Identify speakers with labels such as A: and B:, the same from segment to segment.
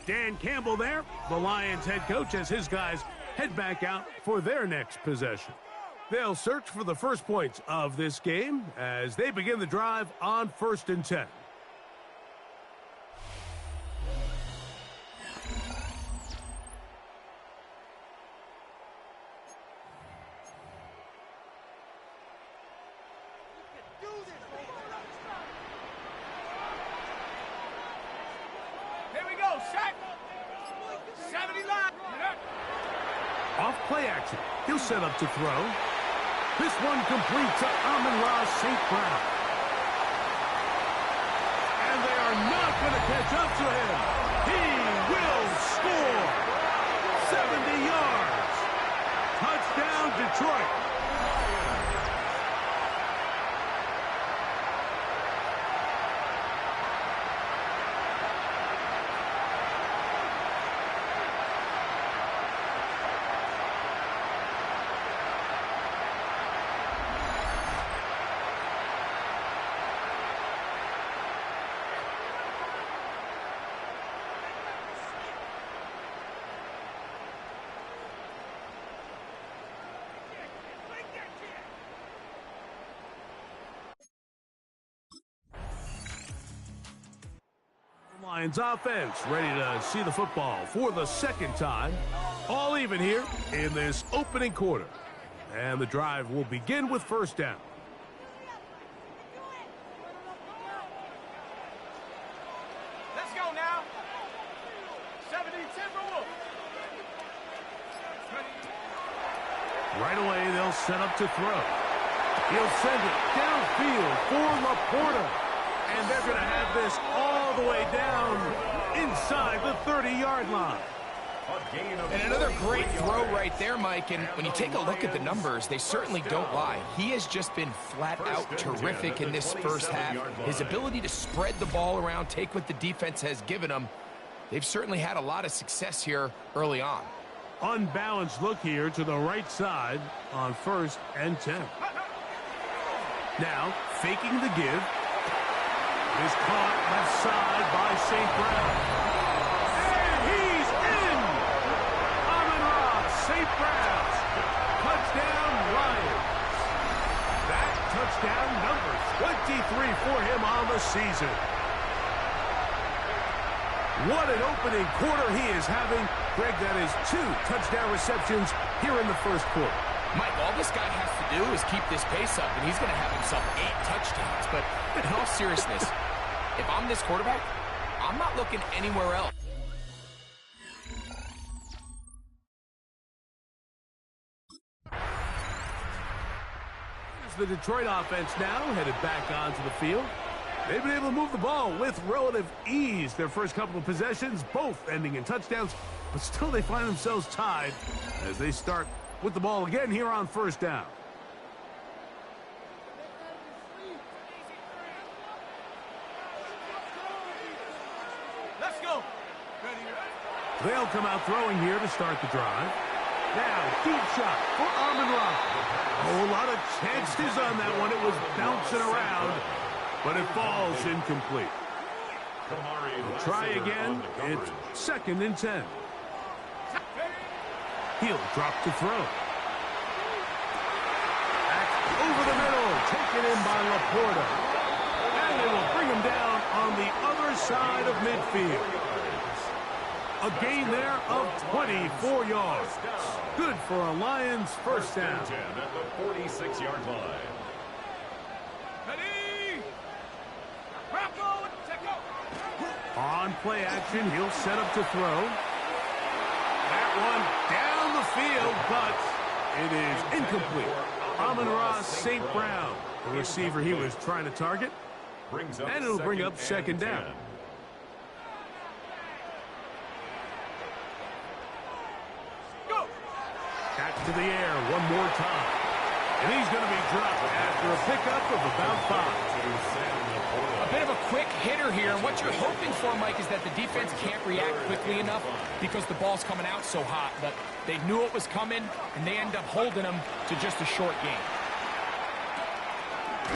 A: Dan Campbell there, the Lions head coach, as his guys head back out for their next possession. They'll search for the first points of this game as they begin the drive on 1st and 10. Off play action. He'll set up to throw. This one complete to Amon-Ra St. Brown. And they are not going to catch up to him. He will score. 70 yards. Touchdown, Detroit. Lions offense ready to see the football for the second time. All even here in this opening quarter. And the drive will begin with 1st down.
B: Let's go now. 70 Timberwolves.
A: Right away, they'll set up to throw. He'll send it downfield for Laporta. And they're going to have this all the way down inside the 30-yard line.
C: And another great throw right there, Mike. And when you take a look at the numbers, they certainly don't lie. He has just been flat out terrific in this first half. His ability to spread the ball around, take what the defense has given him. They've certainly had a lot of success here early on.
A: Unbalanced look here to the right side on 1st and 10. Now, faking the give. Is caught left side by St. Brown. And he's in! Amon-Ra St. Brown. Touchdown, Lions. That touchdown number 23 for him on the season. What an opening quarter he is having. Greg, that is 2 touchdown receptions here in the first quarter.
C: Mike, all this guy has to do is keep this pace up, and he's going to have himself 8 touchdowns. But in all seriousness, if I'm this quarterback, I'm not looking anywhere else.
A: Here's the Detroit offense now, headed back onto the field. They've been able to move the ball with relative ease. Their first couple of possessions, both ending in touchdowns, but still they find themselves tied as they start with the ball again here on 1st down.
B: Let's go.
A: They'll come out throwing here to start the drive. Now, deep shot for Amon-Ra. Oh, a lot of chances on that one. It was bouncing around, but it falls incomplete. We'll try again. It's 2nd and 10. He'll drop to throw. Back over the middle, taken in by Laporta. And they will bring him down on the other side of midfield. A gain there of 24 yards. Good for a Lions first down.
D: 10 at the 46-yard line.
A: On play action, he'll set up to throw. That one down the field, but it is incomplete. Amon-Ra St. Brown, the receiver he was trying to target. And it'll bring up 2nd down. Catch to the air one more time. And he's going to be dropped after a pickup of about 5.
C: A bit of a quick hitter here. What you're hoping for, Mike, is that the defense can't react quickly enough because the ball's coming out so hot. But they knew it was coming, and they end up holding them to just a short gain.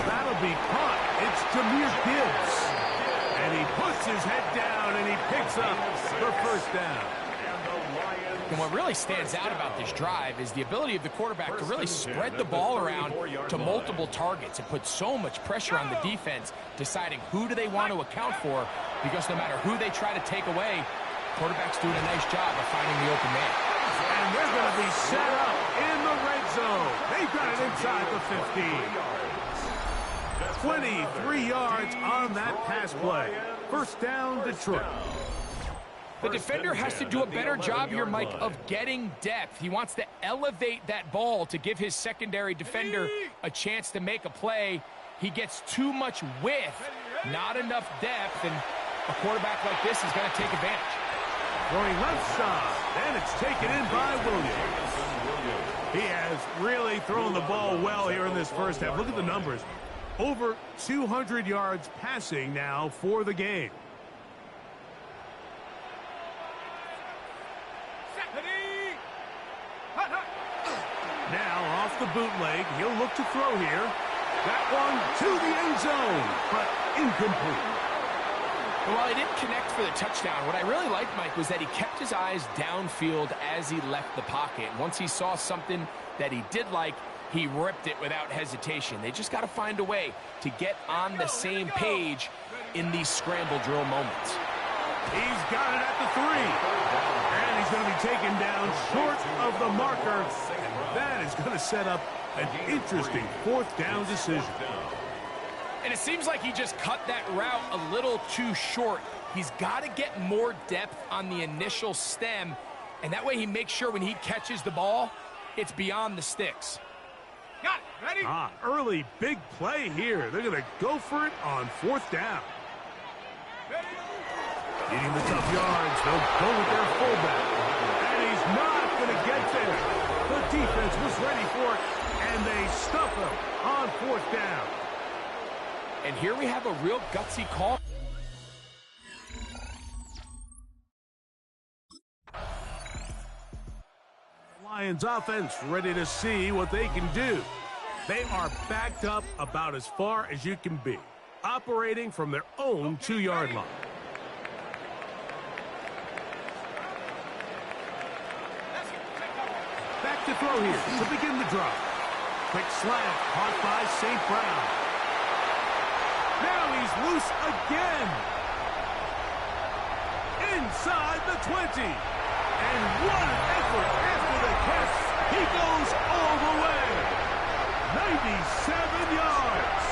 A: That'll be caught. It's Jahmyr Gibbs. And he puts his head down, and he picks up the first down.
C: And what really stands out about this drive is the ability of the quarterback to really spread the ball around to multiple targets. It puts so much pressure on the defense, deciding who do they want to account for, because no matter who they try to take away, quarterback's doing a nice job of finding the open man.
A: And they're going to be set up in the red zone. They've got it inside the 15. 23 yards on that pass play. First down, Detroit.
C: The defender has to do a better job here, Mike, of getting depth. He wants to elevate that ball to give his secondary defender a chance to make a play. He gets too much width, not enough depth, and a quarterback like this is going to take advantage.
A: Going left side, and it's taken in by Williams. He has really thrown the ball well here in this first half. Look at the numbers. Over 200 yards passing now for the game. Now off the bootleg, he'll look to throw here. That one to the end zone, but incomplete.
C: And while he didn't connect for the touchdown, what I really liked, Mike, was that he kept his eyes downfield as he left the pocket. Once he saw something that he did like, he ripped it without hesitation. They just got to find a way to get on the same page in these scramble drill moments.
A: He's got it at the 3. And he's going to be taken down short of the marker. And that is going to set up an interesting fourth down decision.
C: And it seems like he just cut that route a little too short. He's got to get more depth on the initial stem, and that way he makes sure when he catches the ball, it's beyond the sticks.
B: Got it. Ready?
A: Early big play here. They're going to go for it on fourth down. Needing the tough yards, they'll go with their fullback. And he's not going to get there. The defense was ready for it, and they stuff him on fourth down.
C: And here we have a real gutsy call.
A: Lions offense ready to see what they can do. They are backed up about as far as you can be, operating from their own 2-yard line. Back to throw here to begin the drive. Quick slant caught by St. Brown. Now he's loose again. Inside the 20. And what an effort after the catch. He goes all the way. 97 yards.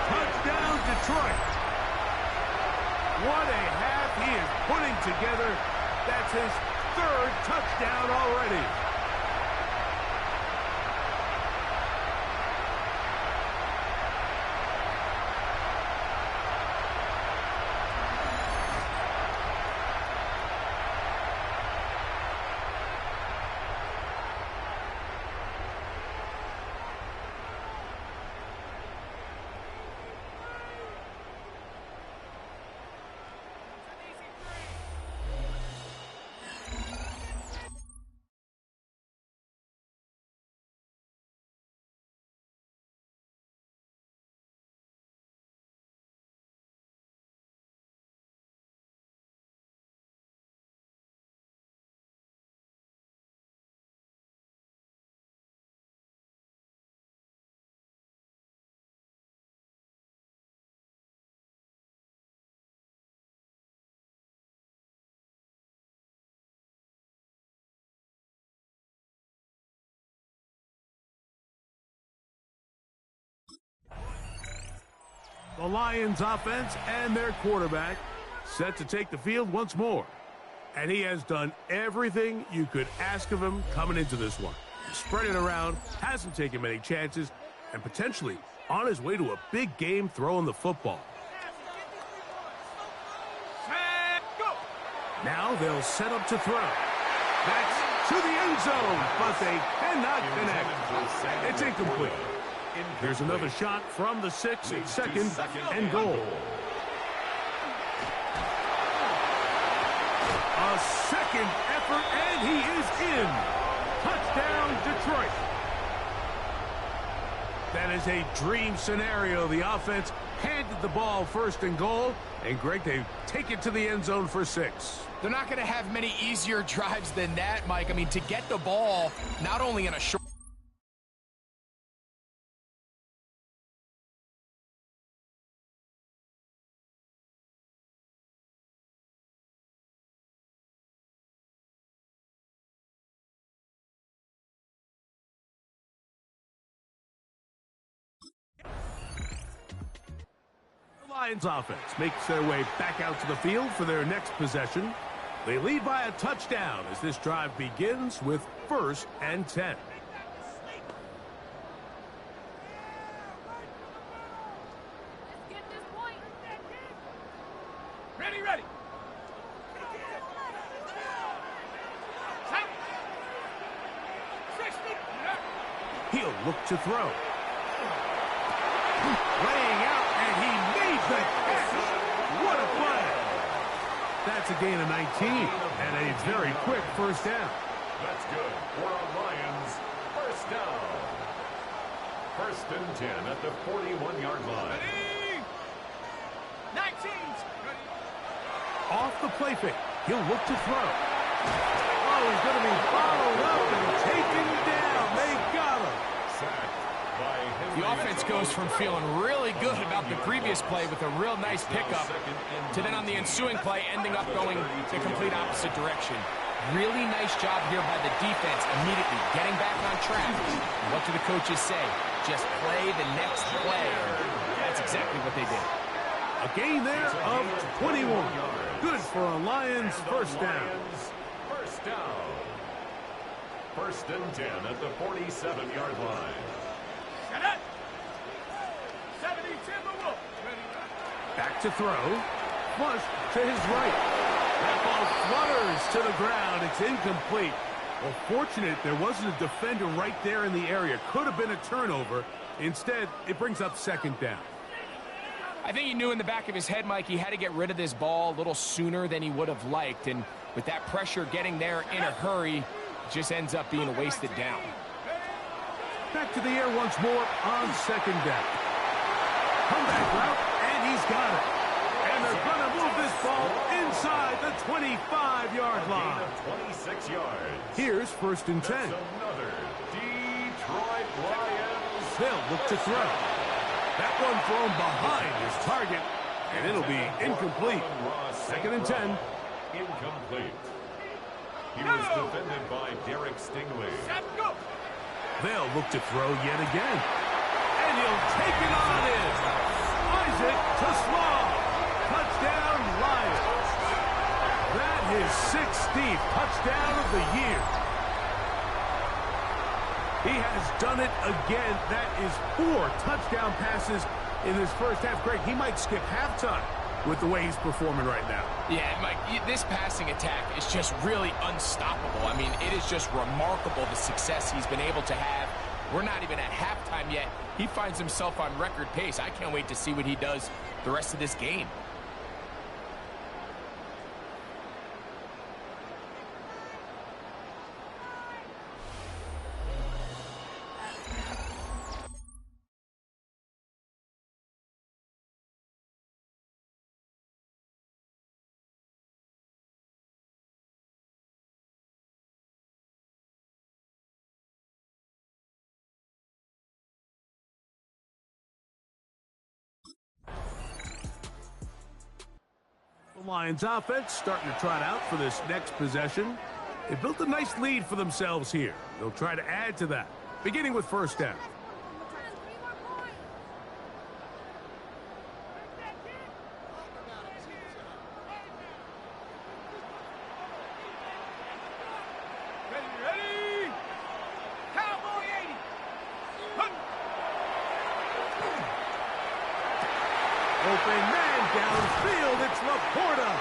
A: Touchdown, Detroit. What a half he is putting together. That's his 3rd touchdown already. The Lions offense and their quarterback set to take the field once more. And he has done everything you could ask of him coming into this one. Spread it around, hasn't taken many chances, and potentially on his way to a big game throwing the football. Now they'll set up to throw. That's to the end zone, but they cannot connect. It's incomplete. Here's another shot from the 6 at second and goal. A second effort, and he is in. Touchdown, Detroit. That is a dream scenario. The offense handed the ball first and goal. And, Greg, they take it to the end zone for 6.
C: They're not going to have many easier drives than that, Mike. I mean, to get the ball, not only in a short...
A: The Lions offense makes their way back out to the field for their next possession. They lead by a touchdown as this drive begins with 1st and 10.
B: Ready, ready.
A: He'll look to throw. Laying out, and he made the catch. What a play. That's a gain of 19 and a very quick first down.
D: That's good for a Lions first down. 1st and 10 at the 41-yard line.
B: Ready. 19's ready.
A: Off the play fake. He'll look to throw. Oh, he's going to be followed up and taken down. They got him.
D: Sacked by Henry.
C: The offense goes from feeling really good about the previous play with a real nice pickup to then on the ensuing play ending up going the complete opposite direction. Really nice job here by the defense immediately getting back on track. And what do the coaches say? Just play the next play. That's exactly what they did.
A: A gain there of 21. Good for a Lions first down.
D: First down. 1st and 10 at the 47-yard line.
B: Shut up. 70 Timberwolf. Ready.
A: Back to throw. Flush to his right. That ball flutters to the ground. It's incomplete. Well, fortunate there wasn't a defender right there in the area. Could have been a turnover. Instead, it brings up 2nd down.
C: I think he knew in the back of his head, Mike, he had to get rid of this ball a little sooner than he would have liked. And with that pressure getting there in a hurry, it just ends up being a wasted down.
A: Back to the air once more on 2nd down. Comeback route, and he's got it. And they're going to move this ball inside the 25-yard line.
D: Gain of 26 yards.
A: Here's 1st and 10.
D: That's another Detroit Lions.
A: They'll look to throw. That one thrown behind his target, and it'll be incomplete. 2nd and 10.
D: Incomplete. He was defended by Derek Stingley.
B: Set, go.
A: They'll look to throw yet again. And he'll take it on in. Isaac to Small. Touchdown, Lions. That is 16th touchdown of the year. He has done it again. That is 4 touchdown passes in this first half. Greg, he might skip halftime with the way he's performing right now.
C: Yeah, Mike, this passing attack is just really unstoppable. I mean, it is just remarkable the success he's been able to have. We're not even at halftime yet. He finds himself on record pace. I can't wait to see what he does the rest of this game.
A: The Lions offense starting to trot out for this next possession. They built a nice lead for themselves here. They'll try to add to that, beginning with 1st down.
B: Ready. Cowboy 80. Hup.
A: Open man downfield. It's Laporta.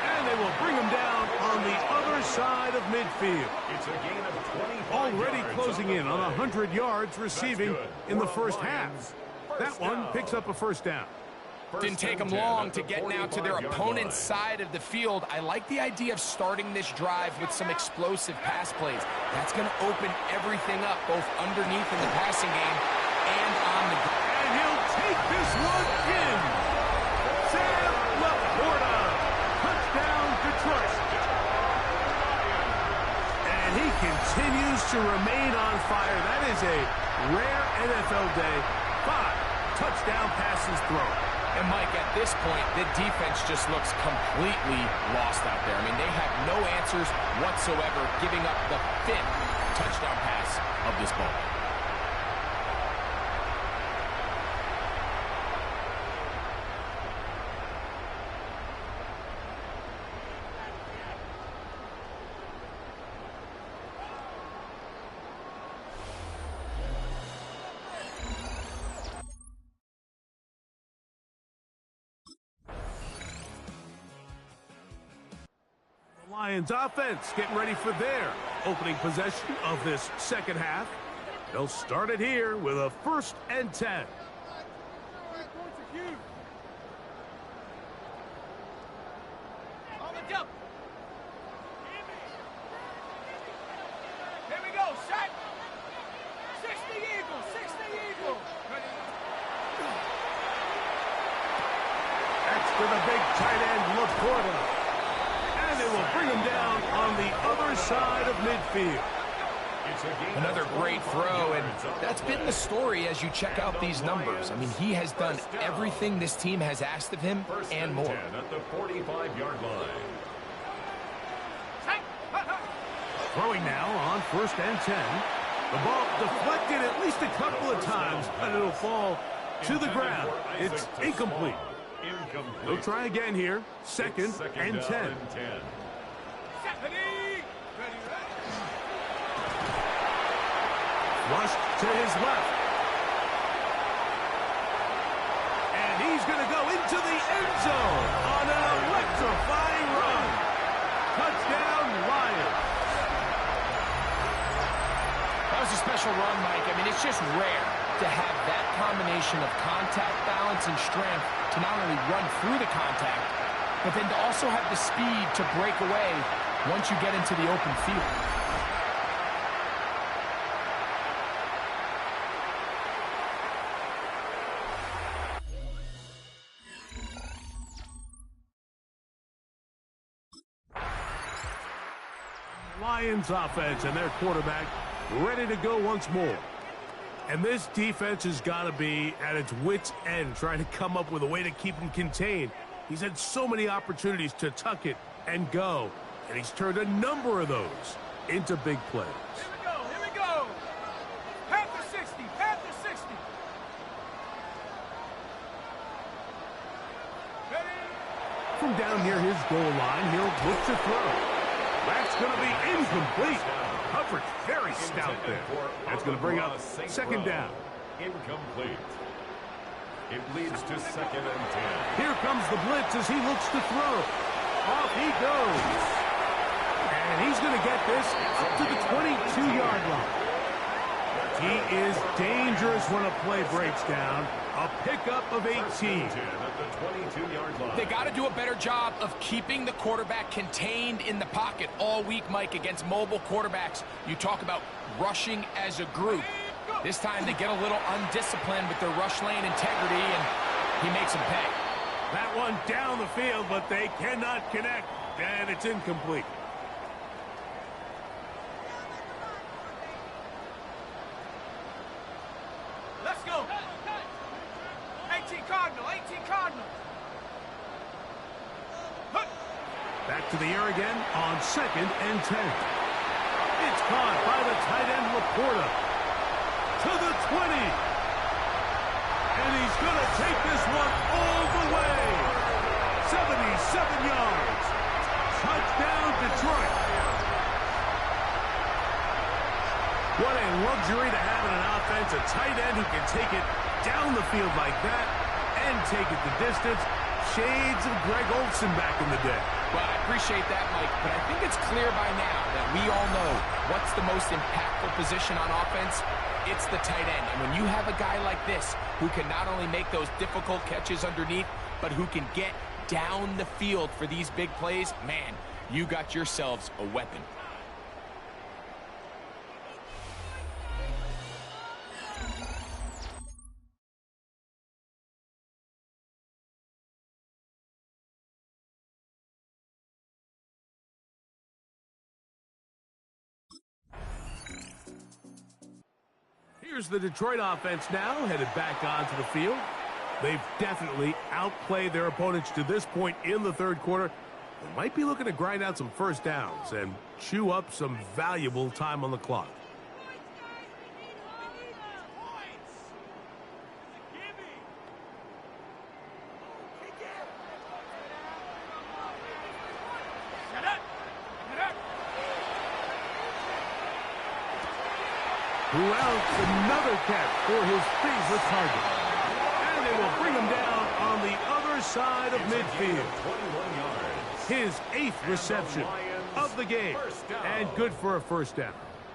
A: And they will bring him down on the other side of midfield.
D: It's a gain of 25
A: Already
D: yards
A: closing in on
D: the play.
A: 100 yards receiving in the first half.
D: Lions.
A: That one picks up a 1st down.
C: Didn't take them long to get now to their opponent's side of the field. I like the idea of starting this drive with some explosive pass plays. That's going to open everything up, both underneath in the passing game and on the ground.
A: And he'll take take this one in. Sam Laporta. Touchdown, Detroit. And he continues to remain on fire. That is a rare NFL day. 5 touchdown passes thrown.
C: And, Mike, at this point, the defense just looks completely lost out there. I mean, they have no answers whatsoever, giving up the 5th touchdown pass of this ball.
A: Lions offense getting ready for their opening possession of this second half. They'll start it here with a 1st and 10.
B: On the jump. Here we go, set. 60 Eagles, 60 Eagles. Ready.
A: That's to the big tight end, Laporta. And it will bring him down on the other side of midfield.
C: Another great throw, and that's been the story as you check out these numbers. I mean, he has done everything this team has asked of him and more.
D: At the 45-yard line.
A: Throwing now on 1st and 10. The ball deflected at least a couple of times, and it'll fall to the ground. It's incomplete. They'll try again here. 2nd and 10. Flushed to his left. And he's going to go into the end zone on an electrifying run. Touchdown, Lions.
C: That was a special run, Mike. I mean, it's just rare to have that combination of contact, balance, and strength to not only run through the contact, but then to also have the speed to break away once you get into the open field.
A: Lions offense and their quarterback ready to go once more. And this defense has got to be at its wits' end trying to come up with a way to keep him contained. He's had so many opportunities to tuck it and go, and he's turned a number of those into big plays.
B: Here we go, here we go. Panther 60, Panther 60. Ready?
A: From down near his goal line, he'll look to throw. That's going to be incomplete. Coverage very stout there. That's going to bring up 2nd down.
D: Incomplete. It leads to 2nd and 10.
A: Here comes the blitz as he looks to throw. Off he goes. And he's going to get this up to the 22-yard line. He is dangerous when a play breaks down. A pickup of 18.
D: At the 22-yard line.
C: They got to do a better job of keeping the quarterback contained in the pocket all week, Mike, against mobile quarterbacks. You talk about rushing as a group. This time they get a little undisciplined with their rush lane integrity, and he makes them pay.
A: That one down the field, but they cannot connect, and it's incomplete.
B: Let's go. 18 Cardinal, 18 Cardinal.
A: Back to the air again on 2nd and 10. It's caught by the tight end Laporta. To the 20. And he's going to take this one all the way. 77 yards. Touchdown, Detroit. What a luxury to have in an offense, a tight end who can take it down the field like that and take it the distance. Shades of Greg Olsen back in the day.
C: Well, I appreciate that, Mike, but I think it's clear by now that we all know what's the most impactful position on offense. It's the tight end. And when you have a guy like this who can not only make those difficult catches underneath, but who can get down the field for these big plays, man, you got yourselves a weapon.
A: Here's the Detroit offense now, headed back onto the field. They've definitely outplayed their opponents to this point in the third quarter. They might be looking to grind out some first downs and chew up some valuable time on the clock. Who else? Another catch for his favorite target. And they will bring him down on the other side of midfield. His 8th reception of the game. And good for a first down.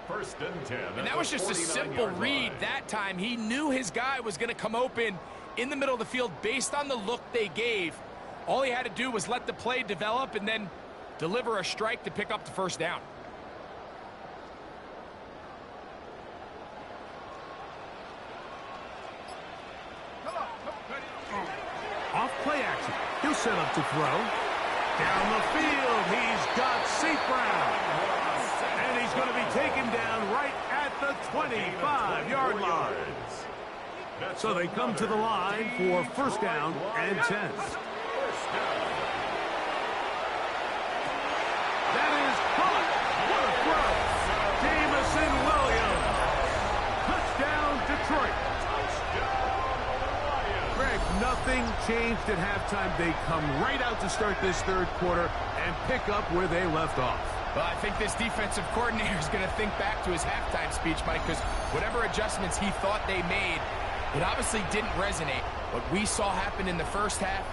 D: First and 10.
C: And that was just a simple read that time. He knew his guy was going to come open in the middle of the field based on the look they gave. All he had to do was let the play develop and then deliver a strike to pick up the first down.
A: Off play action. He'll set up to throw. Down the field, he's got St. Brown. And he's going to be taken down right at the 25-yard line. So they come to the line for first down and 10. That is caught. What a throw. Jamison Williams. Touchdown, Detroit. Greg, nothing changed at halftime. They come right out to start this third quarter and pick up where they left off.
C: Well, I think this defensive coordinator is going to think back to his halftime speech, Mike, because whatever adjustments he thought they made, it obviously didn't resonate. What we saw happen in the first half,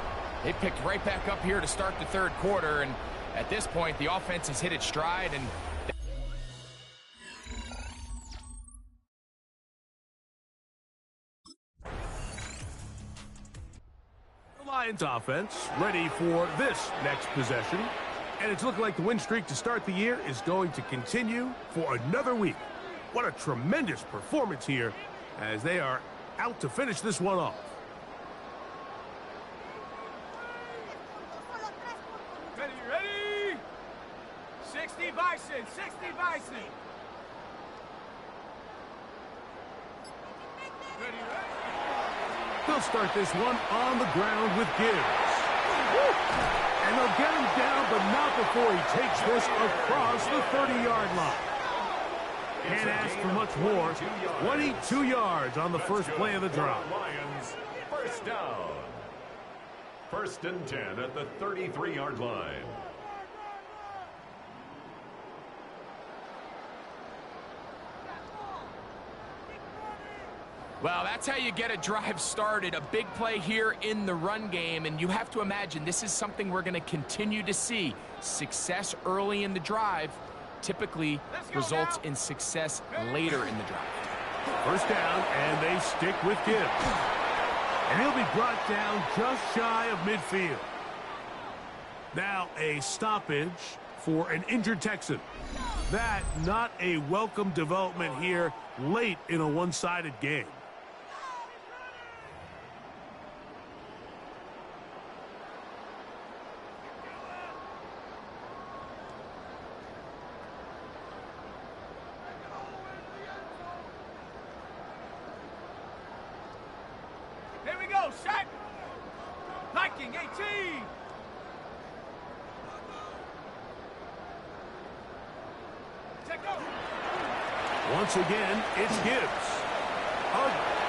C: they picked right back up here to start the third quarter, and at this point, the offense has hit its stride, and
A: Lions offense ready for this next possession. And it's looking like the win streak to start the year is going to continue for another week. What a tremendous performance here as they are out to finish this one off.
B: Ready? 60 Bison, 60 Bison. Ready?
A: They'll start this one on the ground with Gibbs. And they'll get him down, but not before he takes this across the 30-yard line. Can't ask for much more. 22 yards on the first play of the drive.
D: Lions, first down. First and 10 at the 33-yard line.
C: well, that's how you get a drive started. A big play here in the run game, and you have to imagine this is something we're going to continue to see. Success early in the drive typically results in success later in the drive.
A: First down, and they stick with Gibbs. And he'll be brought down just shy of midfield. Now a stoppage for an injured Texan. That not a welcome development here late in a one-sided game.
B: Here we go, set. Viking 18. Check go.
A: Once again, it's Gibbs.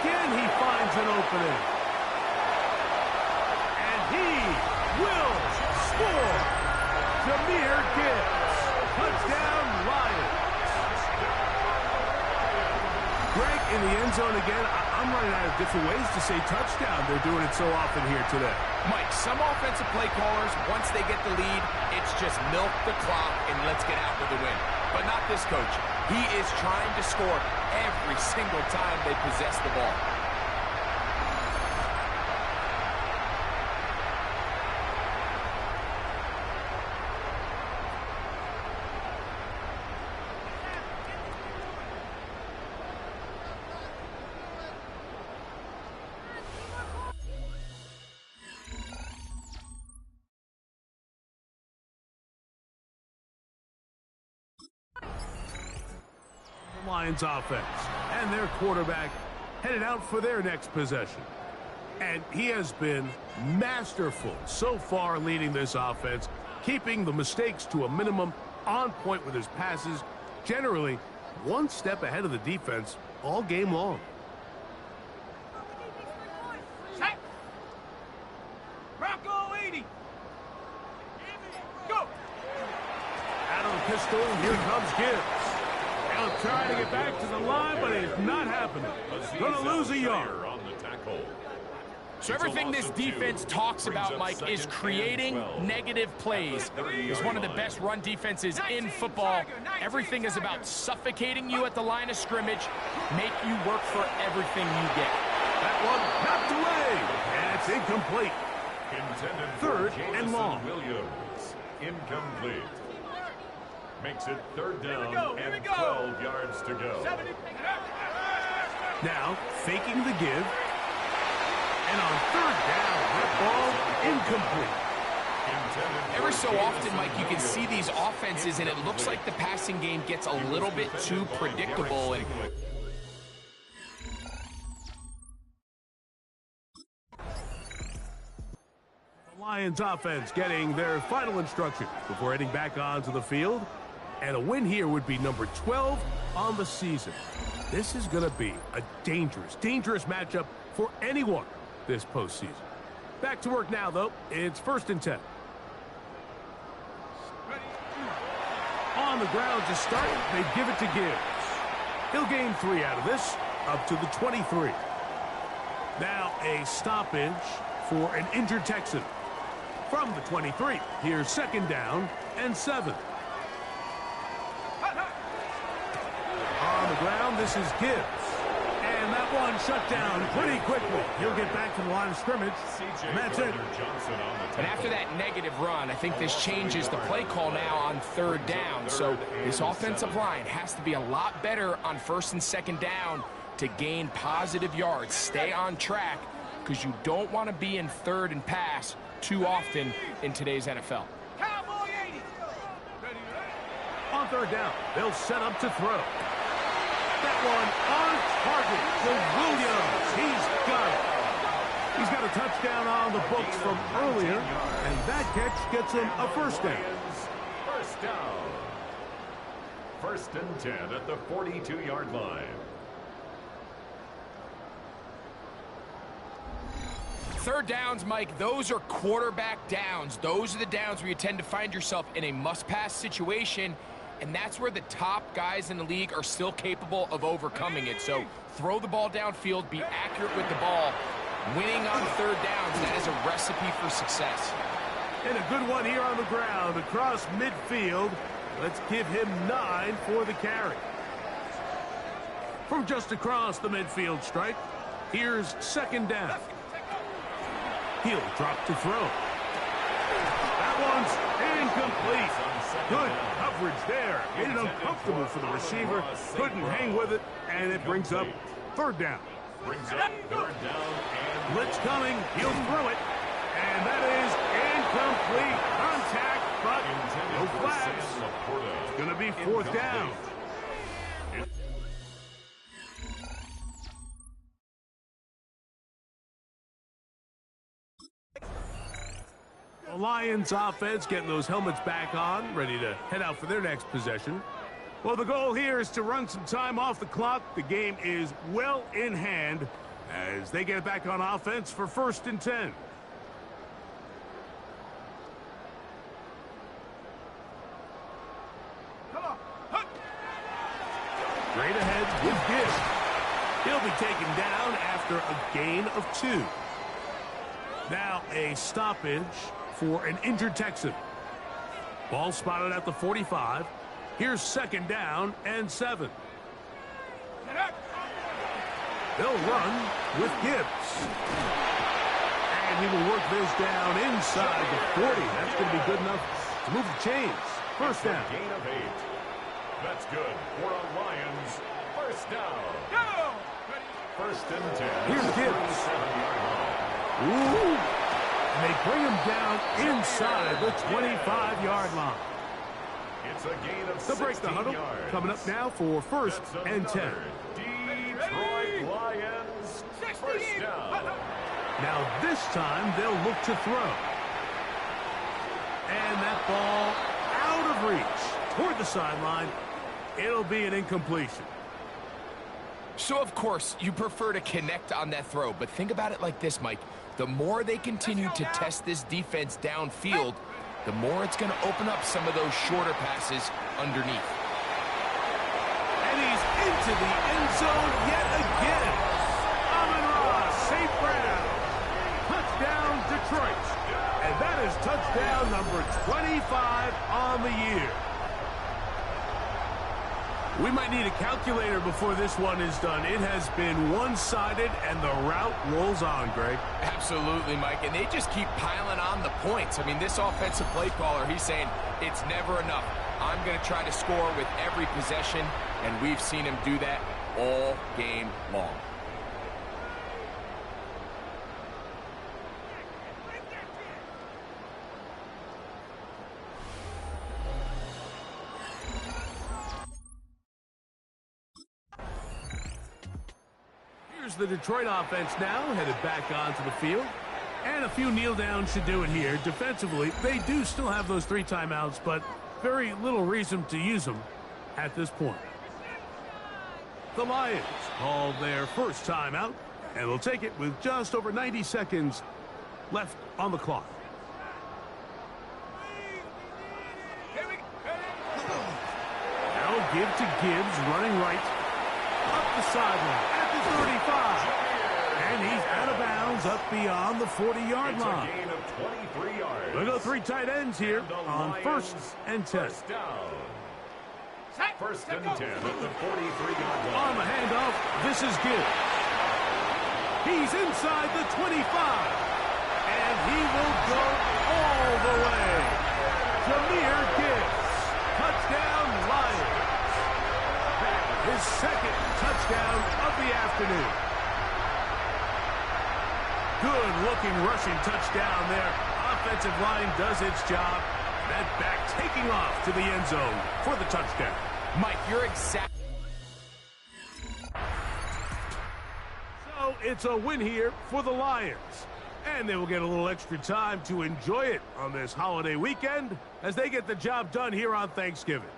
A: Again, he finds an opening. And he will score. Jahmyr Gibbs. Touchdown, Lions. Greg, in the end zone again. I'm running out of different ways to say touchdown. They're doing it so often here today.
C: Mike, some offensive play callers, once they get the lead, it's just milk the clock and let's get out with the win. But not this coach. He is trying to score every single time they possess the ball.
A: Lions offense And their quarterback headed out for their next possession. And he has been masterful so far leading this offense, keeping the mistakes to a minimum, on point with his passes, generally one step ahead of the defense all game long.
B: Set. Bronco 80. Go.
A: Out of the pistol, here comes Gibbs. They'll try to get back to the line, but it's not happening. Going to lose a yard.
D: On the tackle.
C: So everything this defense talks about, Mike, is creating negative plays. It's one of the best run defenses in football. Everything is about suffocating you at the line of scrimmage, make you work for everything you get.
A: That one knocked away, and it's incomplete.
D: Intended
A: Third
D: for
A: and long.
D: Williams. Incomplete. Makes it third down
B: Here we
D: and
B: go.
D: 12 yards to go.
B: 70.
A: Now, faking the give. And on third down, that ball incomplete.
C: Every so often, Mike, you can see these offenses, and it looks like the passing game gets a little bit too predictable. And
A: the Lions offense getting their final instruction before heading back onto the field. And a win here would be number 12 on the season. This is going to be a dangerous matchup for anyone this postseason. Back to work now, though. It's 1st and 10. On the ground to start, they give it to Gibbs. He'll gain 3 out of this, up to the 23. Now a stoppage for an injured Texan. From the 23, here's 2nd down and 7. On the ground, this is Gibbs. And that one shut down pretty quickly. He'll get back to the line of scrimmage, and that's it.
C: And after that negative run, I think this changes the play call now on 3rd down. So this offensive line has to be a lot better on 1st and 2nd down to gain positive yards. Stay on track, because you don't want to be in 3rd and pass too often in today's NFL.
B: Cowboy 80.
A: On 3rd down, they'll set up to throw. That one on target to Williams. He's got it. He's got a touchdown on the books from earlier, and that catch gets him a 1st down.
D: First down. 1st and 10 at the 42-yard line.
C: 3rd downs, Mike, those are quarterback downs. Those are the downs where you tend to find yourself in a must-pass situation, and that's where the top guys in the league are still capable of overcoming it. So throw the ball downfield, be accurate with the ball. Winning on 3rd downs, that is a recipe for success.
A: And a good one here on the ground across midfield. Let's give him 9 for the carry. From just across the midfield stripe, here's 2nd down. He'll drop to throw. That one's incomplete. Good coverage there. Made it uncomfortable for the receiver. Couldn't hang with it, and it brings up 3rd down.
D: Brings up 3rd down and
A: Blitz coming. He'll throw it. And that is incomplete. Contact, but no flags. It's going to be 4th down. The Lions offense getting those helmets back on, ready to head out for their next possession. Well, the goal here is to run some time off the clock. The game is well in hand as they get back on offense for 1st and 10.
B: Come on.
A: Straight ahead with Gibbs. He'll be taken down after a gain of 2. Now a stoppage for an injured Texan. Ball spotted at the 45. Here's 2nd down and 7. They'll run with Gibbs. And he will work this down inside the 40. That's going to be good enough to move the chains. 1st down.
D: gain of 8. That's good for a Lions 1st down.
B: Go.
D: 1st and 10.
A: Here's Gibbs.
D: 7-yard line.
A: Ooh. And they bring him down inside the 25-yard line.
D: It's a gain of
A: They'll break the
D: 16
A: huddle.
D: yards.
A: Coming up now for 1st
D: That's
A: and 10.
D: another Detroit Lions, first down.
A: Now this time they'll look to throw. And that ball out of reach toward the sideline. It'll be an incompletion.
C: So, of course, you prefer to connect on that throw, but think about it like this, Mike. The more they continue to test this defense downfield, the more it's going to open up some of those shorter passes underneath.
A: And he's into the end zone yet again. Amon-Ra, St. Brown. Touchdown, Detroit. And that is touchdown number 25 on the year. We might need a calculator before this one is done. It has been one-sided, and the route rolls on, Greg.
C: Absolutely, Mike, and they just keep piling on the points. I mean, this offensive play caller, he's saying it's never enough. I'm going to try to score with every possession, and we've seen him do that all game long.
A: Here's the Detroit offense now, headed back onto the field. And a few kneel downs should do it here. Defensively, they do still have those 3 timeouts, but very little reason to use them at this point. The Lions called their first timeout, and they'll take it with just over 90 seconds left on the clock. Now give to Gibbs, running right, up the sideline at the 35. And he's out of bounds up beyond the 40-yard line.
D: It's a gain of 23 yards.
A: We'll go 3 tight ends here on first and 10.
D: First down. First and 10 at the 43-yard line.
A: On the handoff, this is Gibbs. He's inside the 25. And he will go all the way. Jahmyr Gibbs. Touchdown, Lions. His second touchdown of the afternoon. Good-looking rushing touchdown there. Offensive line does its job. That back taking off to the end zone for the touchdown.
C: Mike, you're exact.
A: So it's a win here for the Lions. And they will get a little extra time to enjoy it on this holiday weekend as they get the job done here on Thanksgiving.